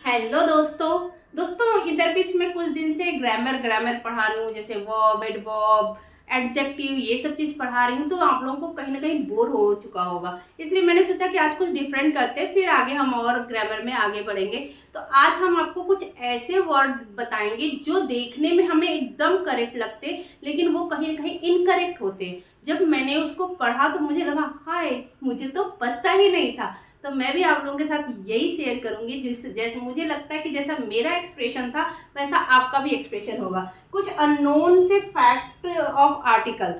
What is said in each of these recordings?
Hello दोस्तों। इधर बीच में कुछ दिन से ग्रामर पढ़ा रही हूँ, जैसे वर्ब, एडवर्ब, एडजेक्टिव, ये सब चीज़ पढ़ा रही हूँ। तो आप लोगों को कहीं ना कहीं बोर हो चुका होगा, इसलिए मैंने सोचा कि आज कुछ डिफरेंट करते हैं, फिर आगे हम और ग्रामर में आगे बढ़ेंगे। तो आज हम आपको कुछ ऐसे वर्ड बताएंगे जो देखने में हमें एकदम करेक्ट लगते, लेकिन वो कहीं ना कहीं इनकरेक्ट होते। जब मैंने उसको पढ़ा तो मुझे लगा हाय, मुझे तो पता ही नहीं था। तो मैं भी आप लोगों के साथ यही शेयर करूंगी, जैसे मुझे लगता है कि जैसा मेरा एक्सप्रेशन था वैसा आपका भी एक्सप्रेशन होगा। कुछ अननोन से फैक्ट ऑफ आर्टिकल,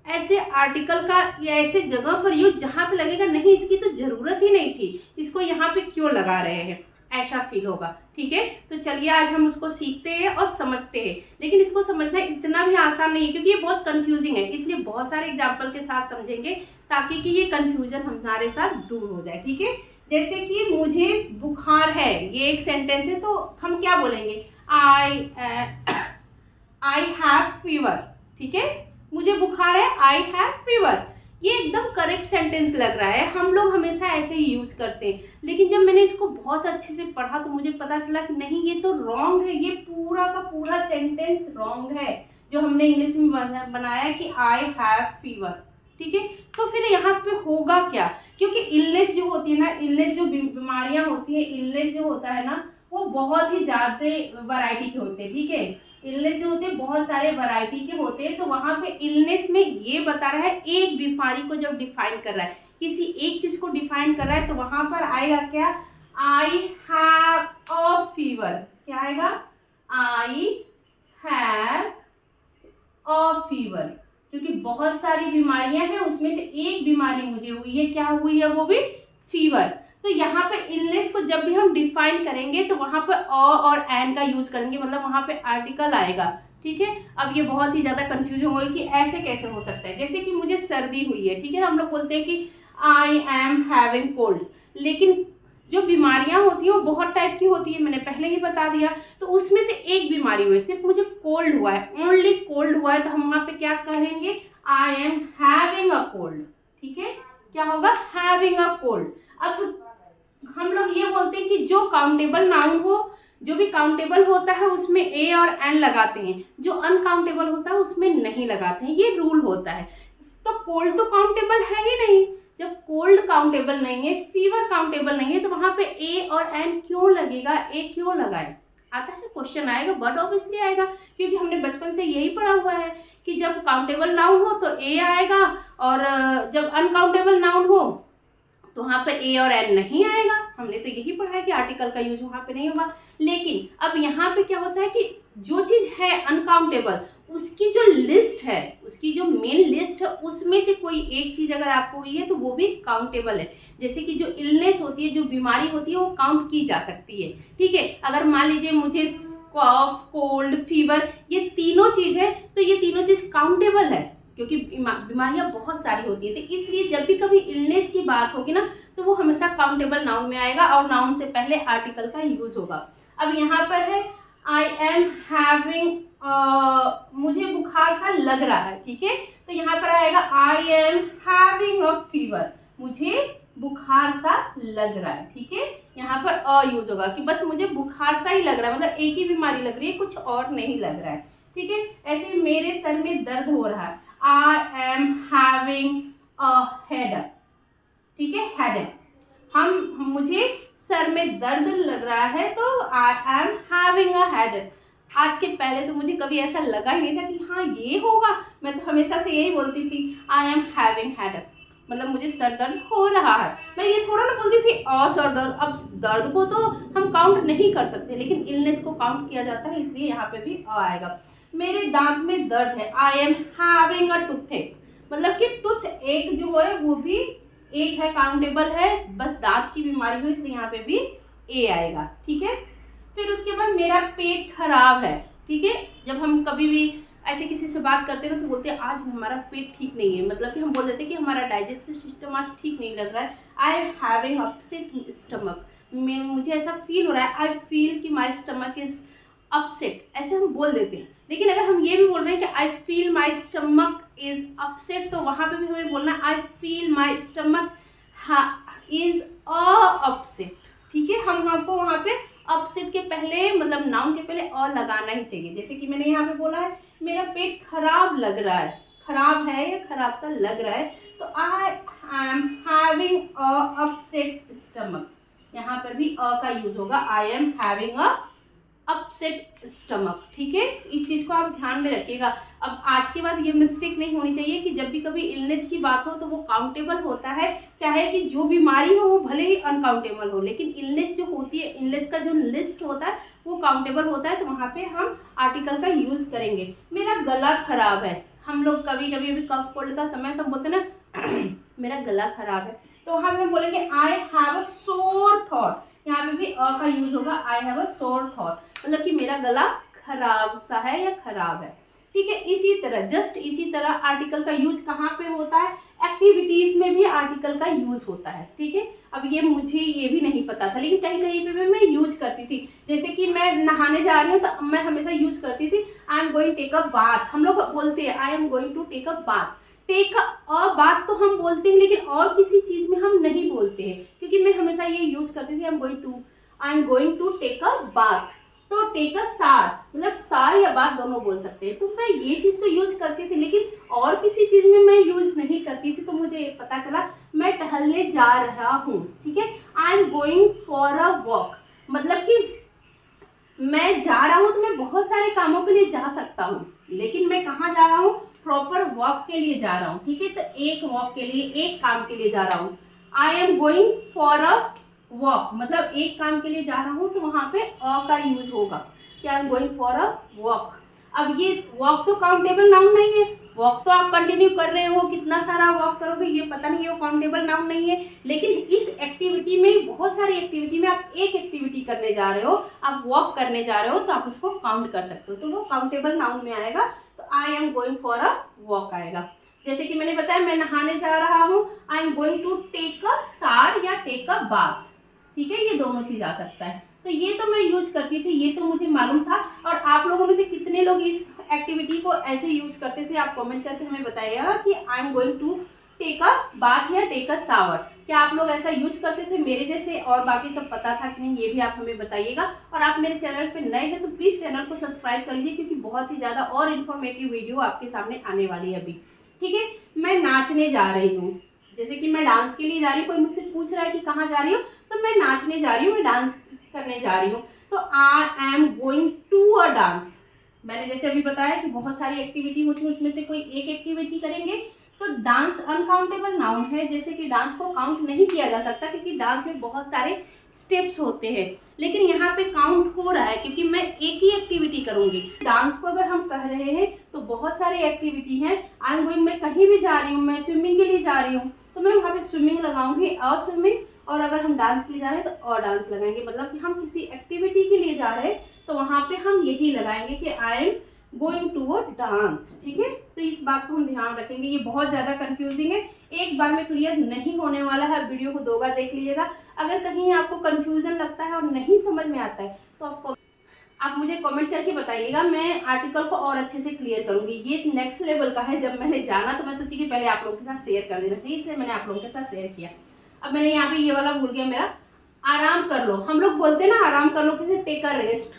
ऐसे आर्टिकल का या ऐसे जगह पर यूज जहाँ पे लगेगा नहीं इसकी तो जरूरत ही नहीं थी, इसको यहाँ पे क्यों लगा रहे हैं, ऐसा फील होगा। ठीक है, तो चलिए आज हम उसको सीखते हैं और समझते हैं। लेकिन इसको समझना इतना भी आसान नहीं है, क्योंकि ये बहुत कंफ्यूजिंग है, इसलिए बहुत सारे एग्जाम्पल के साथ समझेंगे ताकि कि ये कंफ्यूजन हमारे साथ दूर हो जाए। ठीक है, जैसे कि मुझे बुखार है, ये एक सेंटेंस है, तो हम क्या बोलेंगे, आई हैव फीवर। ठीक है, मुझे बुखार है, आई हैव फीवर। ये एकदम करेक्ट सेंटेंस लग रहा है, हम लोग हमेशा ऐसे ही यूज करते हैं। लेकिन जब मैंने इसको बहुत अच्छे से पढ़ा तो मुझे पता चला कि नहीं, ये तो रॉन्ग है, ये पूरा का पूरा सेंटेंस रॉन्ग है जो हमने इंग्लिश में बनाया है कि आई हैव फीवर। ठीक है, तो फिर यहाँ पे होगा क्या, क्योंकि इलनेस जो होती है ना, इलनेस जो बीमारियां होती है, इलनेस जो होता है ना, वो बहुत ही ज्यादा वैरायटी के होते हैं। ठीक है, इलनेस जो होते हैं बहुत सारे वैरायटी के होते हैं। तो वहां पे इलनेस में ये बता रहा है, एक बीमारी को जब डिफाइन कर रहा है, किसी एक चीज को डिफाइन कर रहा है, तो वहां पर आएगा क्या, आई हैव अ फीवर। क्या आएगा, आई हैव अ फीवर, क्योंकि बहुत सारी बीमारियां हैं, उसमें से एक बीमारी मुझे हुई है, क्या हुई है, वो भी फीवर। तो यहाँ पे इलनेस को जब भी हम डिफाइन करेंगे तो वहां पर अ और एन का यूज करेंगे, मतलब वहां पे आर्टिकल आएगा। ठीक है, अब ये बहुत ही ज्यादा कंफ्यूजन होगी कि ऐसे कैसे हो सकता है। जैसे कि मुझे सर्दी हुई है, ठीक है, हम लोग बोलते हैं कि आई एम हैविंग कोल्ड, लेकिन जो बीमारियां होती है वो बहुत टाइप की होती है, मैंने पहले ही बता दिया। तो उसमें से एक बीमारी हुई, सिर्फ मुझे कोल्ड हुआ है, ओनली कोल्ड हुआ है, तो हम वहां पे क्या कहेंगे, I am having a cold. ठीक है, क्या होगा, हैविंग अ कोल्ड। अब हम लोग ये बोलते हैं कि जो काउंटेबल नाउन हो, जो भी काउंटेबल होता है उसमें ए और एन लगाते हैं, जो अनकाउंटेबल होता है उसमें नहीं लगाते हैं, ये रूल होता है। तो कोल्ड तो काउंटेबल है ही नहीं, जब कोल्ड काउंटेबल नहीं है, फीवर काउंटेबल नहीं है, तो वहां पे ए और एन क्यों लगेगा, ए क्यों लगाए, आता है क्वेश्चन आएगा, बट ऑब्वियसली आएगा, क्योंकि हमने बचपन से यही पढ़ा हुआ है कि जब काउंटेबल नाउन हो तो ए आएगा, और जब अनकाउंटेबल नाउन हो तो वहां पे ए और एन नहीं आएगा। हमने तो यही पढ़ा है कि आर्टिकल का यूज वहां पे नहीं होगा। लेकिन अब यहाँ पे क्या होता है कि जो चीज है अनकाउंटेबल, उसकी जो लिस्ट है, उसकी जो मेन लिस्ट है, उसमें से कोई एक चीज अगर आपको हुई है तो वो भी काउंटेबल है। जैसे कि जो इलनेस होती है, जो बीमारी होती है, वो काउंट की जा सकती है। ठीक है, अगर मान लीजिए मुझे कॉफ, कोल्ड, फीवर, ये तीनों चीज है, तो ये तीनों चीज काउंटेबल है, क्योंकि बीमारियां बहुत सारी होती है। तो इसलिए जब भी कभी इलनेस की बात होगी ना, तो वो हमेशा काउंटेबल नाउन में आएगा, और नाउन से पहले आर्टिकल का यूज होगा। अब यहाँ पर है आई एम हैविंग, मुझे बुखार सा लग रहा है। ठीक है, तो यहाँ पर आएगा I am having a fever, मुझे बुखार सा लग रहा है। ठीक है, यहाँ पर अ यूज होगा कि बस मुझे बुखार सा ही लग रहा है, मतलब एक ही बीमारी लग रही है, कुछ और नहीं लग रहा है। ठीक है, ऐसे मेरे सर में दर्द हो रहा है, I am having a headache. ठीक है, हेडेक, मुझे सर में दर्द लग रहा है, तो I am having a headache. आज के पहले तो मुझे कभी ऐसा लगा ही नहीं था कि हाँ ये होगा, मैं तो हमेशा से यही बोलती थी आई एम हैविंग हेडेक, मतलब मुझे सर दर्द हो रहा है। मैं ये थोड़ा ना बोलती थी सर दर्द। अब दर्द को तो हम काउंट नहीं कर सकते, लेकिन इलनेस को काउंट किया जाता है, इसलिए यहाँ पे भी अ आएगा। मेरे दांत में दर्द है, I am having a toothache, मतलब कि टूथ एक जो है वो भी एक है, काउंटेबल है, बस दांत की बीमारी हुई, इसलिए यहाँ पे भी ए आएगा। ठीक है, फिर उसके बाद मेरा पेट खराब है। ठीक है, जब हम कभी भी ऐसे किसी से बात करते हैं ना, तो बोलते हैं आज हमारा पेट ठीक नहीं है, मतलब कि हम बोल देते हैं कि हमारा डाइजेस्टिव सिस्टम आज ठीक नहीं लग रहा है, I am having upset stomach, मुझे ऐसा फील हो रहा है, आई फील कि माई स्टमक इज अपसेट, ऐसे हम बोल देते हैं। लेकिन अगर हम ये भी बोल रहे हैं कि I feel my stomach is upset, तो वहां पे भी हमें बोलना है I feel my stomach is upset. ठीक है, हम आपको वहां पे अपसेट के पहले मतलब नाउन के पहले अ लगाना ही चाहिए। जैसे कि मैंने यहाँ पे बोला है मेरा पेट खराब लग रहा है, खराब है या खराब सा लग रहा है, तो I am having a upset stomach, यहाँ पर भी अ का यूज होगा, I am having a upset stomach. ठीक है, इस चीज़ को आप ध्यान में रखिएगा। अब आज के बाद ये मिस्टेक नहीं होनी चाहिए कि जब भी कभी इलनेस की बात हो तो वो काउंटेबल होता है, चाहे कि जो बीमारी हो वो भले ही अनकाउंटेबल हो, लेकिन इलनेस जो होती है, इलनेस का जो लिस्ट होता है वो काउंटेबल होता है, तो वहाँ पे हम आर्टिकल का यूज़ करेंगे। मेरा गला खराब है, हम लोग कभी कभी भी कफ कोल्ड का समय तो बोलते ना मेरा गला खराब है, तो वहाँ पे बोलेंगे I have a sore throat, यहाँ पे भी अ का यूज होगा, I have a sore throat, मतलब कि मेरा गला खराब सा है या खराब है। ठीक है, इसी तरह जस्ट इसी तरह आर्टिकल का यूज कहाँ पे होता है, एक्टिविटीज में भी आर्टिकल का यूज होता है। ठीक है, अब ये मुझे ये भी नहीं पता था, लेकिन कहीं कहीं पे मैं यूज करती थी। जैसे कि मैं नहाने जा रही हूँ तो मैं हमेशा यूज करती थी I am going take a bath, हम लोग बोलते हैं I am going to take a bath, take a बात तो हम बोलते हैं, लेकिन और किसी चीज में हम नहीं बोलते हैं, क्योंकि मैं हमेशा ये यूज करती थी I am going to take a bath, तो टेक अ सार, मतलब सार या बात दोनों बोल सकते हैं, तो मैं ये चीज तो यूज करती थी, लेकिन और किसी चीज में मैं यूज नहीं करती थी, तो मुझे पता चला मैं टहलने जा रहा हूँ। ठीक है, आई am going for a walk, मतलब कि मैं जा रहा हूँ तो मैं बहुत सारे कामों के लिए जा सकता हूँ, लेकिन मैं कहाँ जा रहा हूँ, प्रॉपर वॉक के लिए जा रहा हूँ। ठीक है, तो एक वॉक के लिए, एक काम के लिए जा रहा हूँ, I am going for a walk, मतलब एक काम के लिए जा रहा हूँ, तो वहाँ पे अ का यूज होगा कि I am going for a walk. अब ये वॉक तो काउंटेबल नाउन नहीं है, वॉक तो आप कंटिन्यू कर रहे हो, कितना सारा वॉक करोगे ये पता नहीं है, वो काउंटेबल नाउन नहीं है। लेकिन इस एक्टिविटी में, बहुत सारी एक्टिविटी में आप एक एक्टिविटी करने जा रहे हो, आप वॉक करने जा रहे हो, तो आप उसको काउंट कर सकते हो, तो वो काउंटेबल नाउन में आएगा, तो I am going for a walk आएगा। जैसे कि मैंने बताया मैं नहाने जा रहा हूँ, I am going to take a सार या टेक अ बाथ। ठीक है, ये दोनों चीज आ सकता है, तो ये तो मैं यूज करती थी, ये तो मुझे मालूम था। और आप लोगों में से कितने लोग इस एक्टिविटी को ऐसे यूज करते थे, आप कमेंट करके हमें बताइएगा कि I am going to take a bath या टेक अ शावर, क्या आप लोग ऐसा यूज करते थे मेरे जैसे, और बाकी सब पता था कि नहीं, ये भी आप हमें बताइएगा। और आप मेरे चैनल पे नए हैं तो प्लीज चैनल को सब्सक्राइब कर लीजिए, क्योंकि बहुत ही ज्यादा और इन्फॉर्मेटिव वीडियो आपके सामने आने वाली है अभी। ठीक है, मैं नाचने जा रही हूँ, जैसे कि मैं डांस के लिए जा रही हूँ, कोई मुझसे पूछ रहा है कि कहाँ जा रही हो, तो मैं नाचने जा रही हूँ, मैं डांस करने जा रही हूँ, तो I am going to a dance. मैंने जैसे अभी बताया कि बहुत सारी एक्टिविटी होती है, उसमें से कोई एक एक्टिविटी करेंगे, तो डांस अनकाउंटेबल नाउन है, जैसे कि डांस को काउंट नहीं किया जा सकता, क्योंकि डांस में बहुत सारे स्टेप्स होते हैं, लेकिन यहाँ पे काउंट हो रहा है क्योंकि मैं एक ही एक्टिविटी करूंगी। डांस को अगर हम कह रहे हैं तो बहुत सारी एक्टिविटी हैं, आई एम गोइंग, मैं कहीं भी जा रही हूँ, मैं स्विमिंग के लिए जा रही हूँ, तो मैं वहाँ पे स्विमिंग लगाऊंगी, अ स्विमिंग, और अगर हम डांस के लिए जा रहे हैं तो अ डांस लगाएंगे, मतलब कि हम किसी एक्टिविटी के लिए जा रहे हैं तो वहाँ पे हम यही लगाएंगे कि I am going to a dance. ठीक है, तो इस बात को हम ध्यान रखेंगे, ये बहुत ज़्यादा कंफ्यूजिंग है, एक बार में क्लियर नहीं होने वाला है, वीडियो को 2 बार देख लीजिएगा। अगर कहीं आपको कंफ्यूजन लगता है और नहीं समझ में आता है तो आप मुझे कमेंट करके बताइएगा, मैं आर्टिकल को और अच्छे से क्लियर करूंगी। ये नेक्स्ट लेवल का है, जब मैंने जाना तो मैं सोची कि पहले आप लोगों के साथ शेयर कर देना चाहिए, इसलिए मैंने आप लोगों के साथ शेयर किया। अब मैंने यहाँ पे ये वाला भूल गया मेरा, आराम कर लो, हम लोग बोलते हैं ना आराम कर लो, किसी take a rest,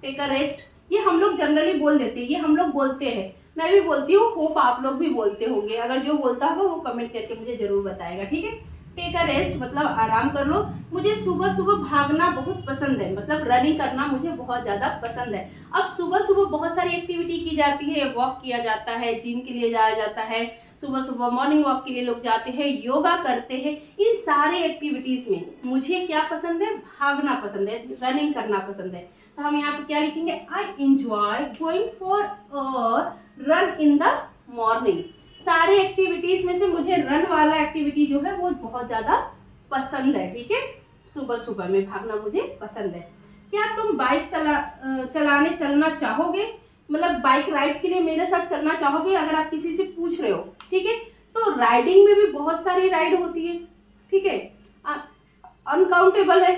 take a rest, ये हम लोग जनरली बोल देते हैं, ये हम लोग बोलते हैं, मैं भी बोलती हूँ, होप आप लोग भी बोलते होंगे, अगर जो बोलता होगा वो कमेंट करके मुझे जरूर बताएगा। ठीक है, टेक अ रेस्ट मतलब आराम कर लो। मुझे सुबह सुबह भागना बहुत पसंद है, मतलब रनिंग करना मुझे बहुत ज़्यादा पसंद है। अब सुबह सुबह बहुत सारी एक्टिविटी की जाती है, वॉक किया जाता है, जिम के लिए जाया जाता है, सुबह सुबह मॉर्निंग वॉक के लिए लोग जाते हैं, योगा करते हैं, इन सारे एक्टिविटीज़ में मुझे क्या पसंद है, भागना पसंद है, रनिंग करना पसंद है, तो हम यहाँ पे क्या लिखेंगे, I enjoy going for a run in the morning. सारे एक्टिविटीज में से मुझे रन वाला एक्टिविटी जो है वो बहुत ज़्यादा पसंद है। ठीक है, सुबह सुबह में भागना मुझे पसंद है। क्या तुम बाइक चलाने चलना चाहोगे, मतलब बाइक राइड के लिए मेरे साथ चलना चाहोगे, अगर आप किसी से पूछ रहे हो। ठीक है, तो राइडिंग में भी बहुत सारी राइड होती है, ठीक है, अनकाउंटेबल है,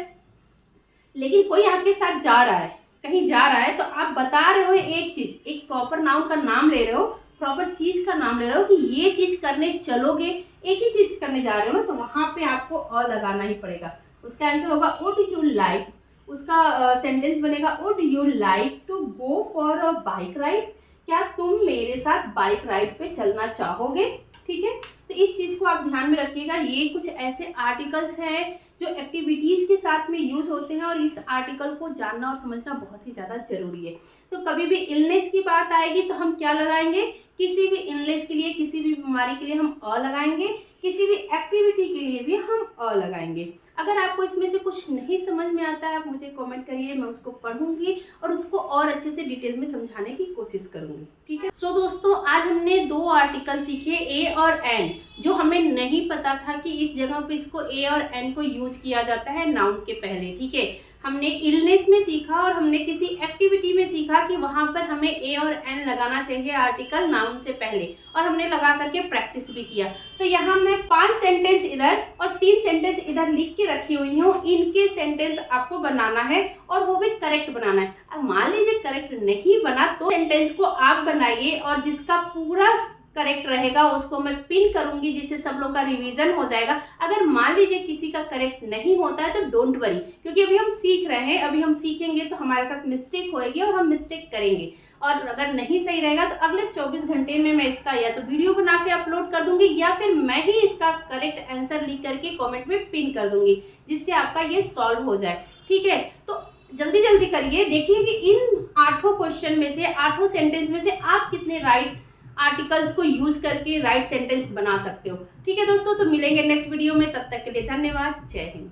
लेकिन कोई आपके साथ जा रहा है, कहीं जा रहा है, तो आप बता रहे हो एक चीज, एक प्रॉपर नाउन का नाम ले रहे हो, प्रॉपर चीज का नाम ले रहे हो कि ये चीज करने चलोगे, एक ही चीज करने जा रहे हो ना, तो वहां पे आपको अ लगाना ही पड़ेगा। उसका आंसर होगा व्हाट डू यू लाइक, उसका सेंटेंस बनेगा would you like to go for a bike ride, क्या तुम मेरे साथ बाइक राइड पे चलना चाहोगे। ठीक है, तो इस चीज़ को आप ध्यान में रखिएगा। ये कुछ ऐसे आर्टिकल्स हैं जो एक्टिविटीज़ के साथ में यूज होते हैं और इस आर्टिकल को जानना और समझना बहुत ही ज़्यादा जरूरी है। तो कभी भी इलनेस की बात आएगी तो हम क्या लगाएंगे, किसी भी इलनेस के लिए, किसी भी बीमारी के लिए हम अ लगाएंगे, किसी भी एक्टिविटी के लिए भी हम अ लगाएंगे। अगर आपको इसमें से कुछ नहीं समझ में आता है आप मुझे कमेंट करिए, मैं उसको पढ़ूंगी और उसको और अच्छे से डिटेल में समझाने की कोशिश करूंगी। ठीक है, सो दोस्तों आज हमने 2 आर्टिकल सीखे, ए और एन, जो हमें नहीं पता था कि इस जगह पे इसको ए और एन को यूज किया जाता है नाउन के पहले। ठीक है, हमने इलनेस में सीखा और हमने किसी एक्टिविटी में सीखा कि वहां पर हमें ए और एन लगाना चाहिए आर्टिकल नाउन से पहले, और हमने लगा करके प्रैक्टिस भी किया। तो यहाँ मैं 5 सेंटेंस इधर और 3 सेंटेंस इधर लिख के रखी हुई हूँ, इनके सेंटेंस आपको बनाना है और वो भी करेक्ट बनाना है। अब मान लीजिए करेक्ट नहीं बना तो सेंटेंस को आप बनाइए और जिसका पूरा करेक्ट रहेगा उसको मैं पिन करूंगी, जिससे सब लोग का रिवीजन हो जाएगा। अगर मान लीजिए किसी का करेक्ट नहीं होता है तो डोंट वरी, क्योंकि अभी हम सीख रहे हैं, अभी हम सीखेंगे तो हमारे साथ मिस्टेक होएगी और हम मिस्टेक करेंगे। और अगर नहीं सही रहेगा तो अगले 24 घंटे में मैं इसका या तो वीडियो बना के अपलोड कर दूंगी या फिर मैं ही इसका करेक्ट आंसर लिख करके कॉमेंट में पिन कर दूंगी, जिससे आपका ये सॉल्व हो जाए। ठीक है, तो जल्दी जल्दी करिए, देखिए कि इन 8 क्वेश्चन में से 8 सेंटेंस में से आप कितने राइट आर्टिकल्स को यूज करके राइट सेंटेंस बना सकते हो। ठीक है दोस्तों, तो मिलेंगे नेक्स्ट वीडियो में, तब तक के लिए धन्यवाद, जय हिंद।